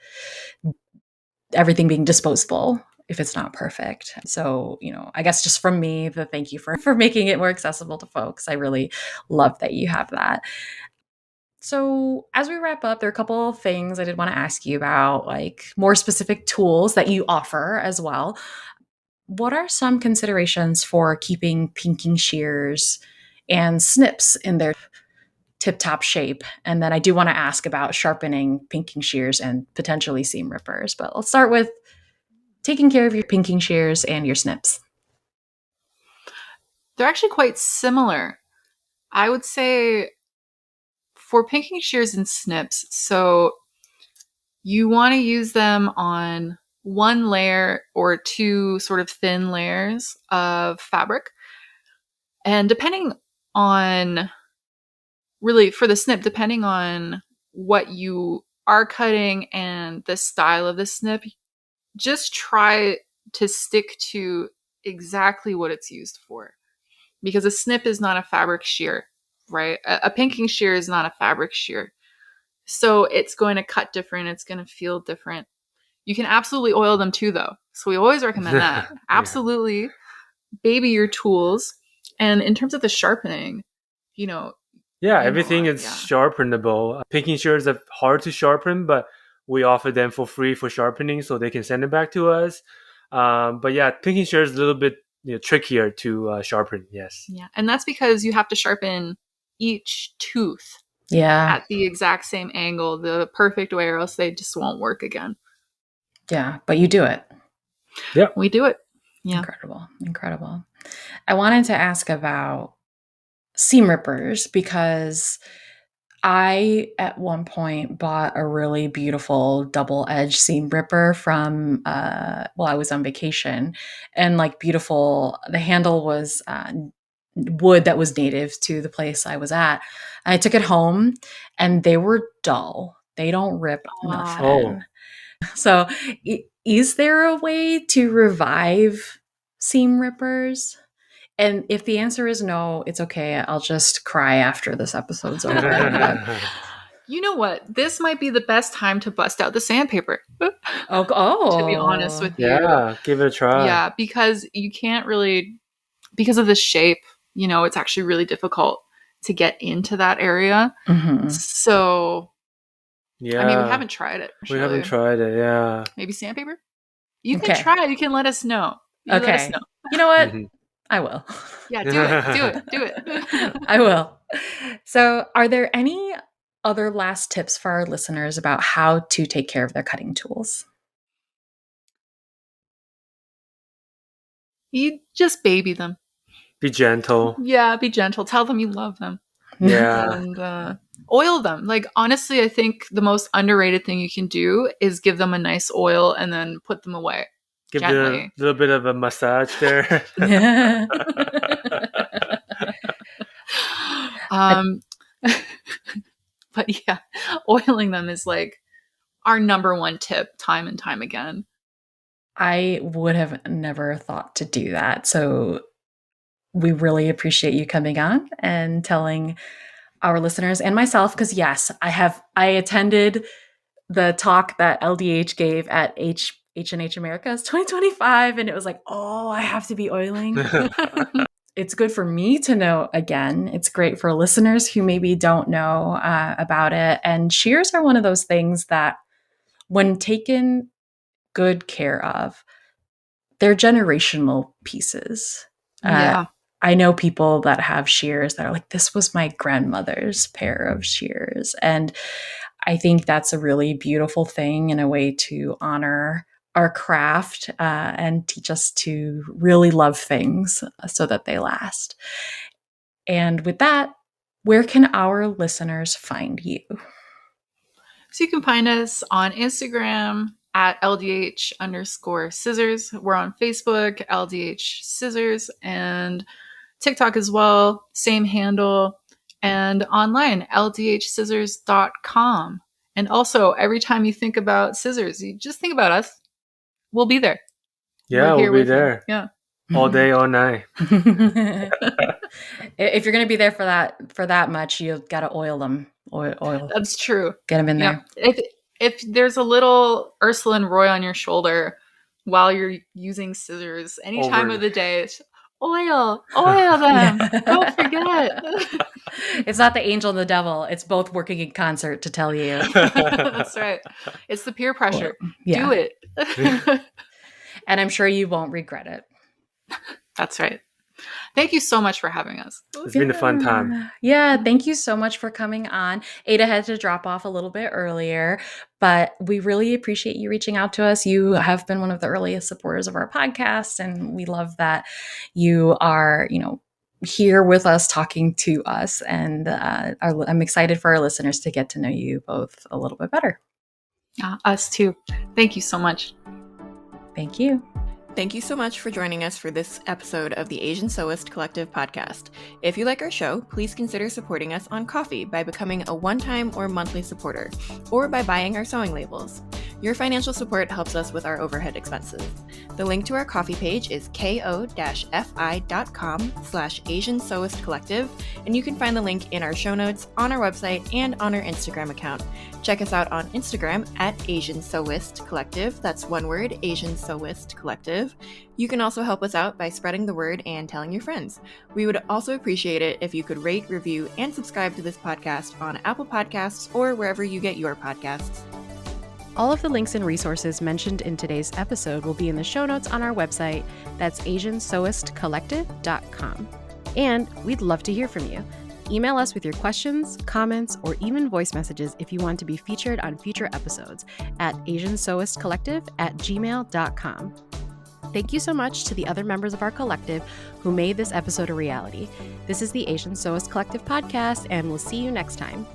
everything being disposable if it's not perfect. So, I guess just from me, the thank you for making it more accessible to folks. I really love that you have that. So as we wrap up, there are a couple of things I did want to ask you about, like more specific tools that you offer as well. What are some considerations for keeping pinking shears and snips in their tip-top shape? And then I do want to ask about sharpening pinking shears and potentially seam rippers. But let's start with taking care of your pinking shears and your snips. They're actually quite similar. I would say for pinking shears and snips, so you want to use them on one layer or two sort of thin layers of fabric. And depending on, really for the snip, depending on what you are cutting and the style of the snip, just try to stick to exactly what it's used for. Because a snip is not a fabric shear, right? A pinking shear is not a fabric shear. So it's going to cut different. It's going to feel different. You can absolutely oil them too, though. So we always recommend that. Absolutely baby your tools. And in terms of the sharpening, everything is sharpenable. Pinking shears are hard to sharpen, but we offer them for free for sharpening, so they can send it back to us. But yeah, pinking shears is a little bit trickier to sharpen. Yes. Yeah, and that's because you have to sharpen each tooth. Yeah. At the exact same angle, the perfect way, or else they just won't work again. Yeah, but you do it. Yeah, we do it. Yeah, incredible. I wanted to ask about seam rippers because I, at one point, bought a really beautiful double-edged seam ripper from, while I was on vacation. And beautiful, the handle was wood that was native to the place I was at. I took it home and they were dull. They don't rip nothing. So is there a way to revive seam rippers? And if the answer is no, it's okay. I'll just cry after this episode's over. You know what? This might be the best time to bust out the sandpaper. Oh. To be honest with you. Yeah, give it a try. Yeah, because you can't really, because of the shape, it's actually really difficult to get into that area. Mhm. So, Yeah. I mean, we haven't tried it. We haven't tried it. Yeah. Maybe sandpaper? You can Okay. try. You can let us know. You let us Okay. know. You know what? Mhm. I will. Yeah, do it. I will. So, are there any other last tips for our listeners about how to take care of their cutting tools? You just baby them. Be gentle. Yeah, be gentle. Tell them you love them. Yeah. And oil them. Like, honestly, I think the most underrated thing you can do is give them a nice oil and then put them away. Give them a Gently. little bit of a massage there. But yeah, oiling them is like our number one tip time and time again. I would have never thought to do that. So we really appreciate you coming on and telling our listeners and myself, because yes, I attended the talk that LDH gave at H&H America's 2025, and it was like, oh, I have to be oiling. It's good for me to know again. It's great for listeners who maybe don't know about it. And shears are one of those things that, when taken good care of, they're generational pieces. Yeah. I know people that have shears that are like, this was my grandmother's pair of shears. And I think that's a really beautiful thing, and a way to honor our craft and teach us to really love things so that they last. And with that, where can our listeners find you? So you can find us on Instagram at LDH_scissors. We're on Facebook, LDH Scissors, and TikTok as well, same handle, and online, ldhscissors.com. And also, every time you think about scissors, you just think about us. We'll be there. Yeah, We're here we'll be with you. there. Yeah. All day, all night. If you're going to be there for that much, you've got to oil them. Oil. That's true. Get them in there. If there's a little Ursula and Roy on your shoulder while you're using scissors, any time of the day, it's oil them. Don't forget. It's not the angel and the devil. It's both working in concert to tell you. That's right. It's the peer pressure. Yeah. Do it. And I'm sure you won't regret it. That's right. Thank you so much for having us. It's been a fun time. Yeah, thank you so much for coming on. Ada had to drop off a little bit earlier, but we really appreciate you reaching out to us. You have been one of the earliest supporters of our podcast, and we love that you are, here with us talking to us. And I'm excited for our listeners to get to know you both a little bit better. Us too. Thank you so much. Thank you. Thank you so much for joining us for this episode of the Asian Sewist Collective podcast. If you like our show, please consider supporting us on Ko-fi by becoming a one-time or monthly supporter, or by buying our sewing labels. Your financial support helps us with our overhead expenses. The link to our Ko-fi page is ko-fi.com/Asian Sewist Collective, and you can find the link in our show notes, on our website, and on our Instagram account. Check us out on Instagram at Asian Sewist Collective. That's one word, Asian Sewist Collective. You can also help us out by spreading the word and telling your friends. We would also appreciate it if you could rate, review, and subscribe to this podcast on Apple Podcasts or wherever you get your podcasts. All of the links and resources mentioned in today's episode will be in the show notes on our website. That's asiansewistcollective.com. And we'd love to hear from you. Email us with your questions, comments, or even voice messages if you want to be featured on future episodes at asiansewistcollective@gmail.com. Thank you so much to the other members of our collective who made this episode a reality. This is the Asian Sewist Collective podcast, and we'll see you next time.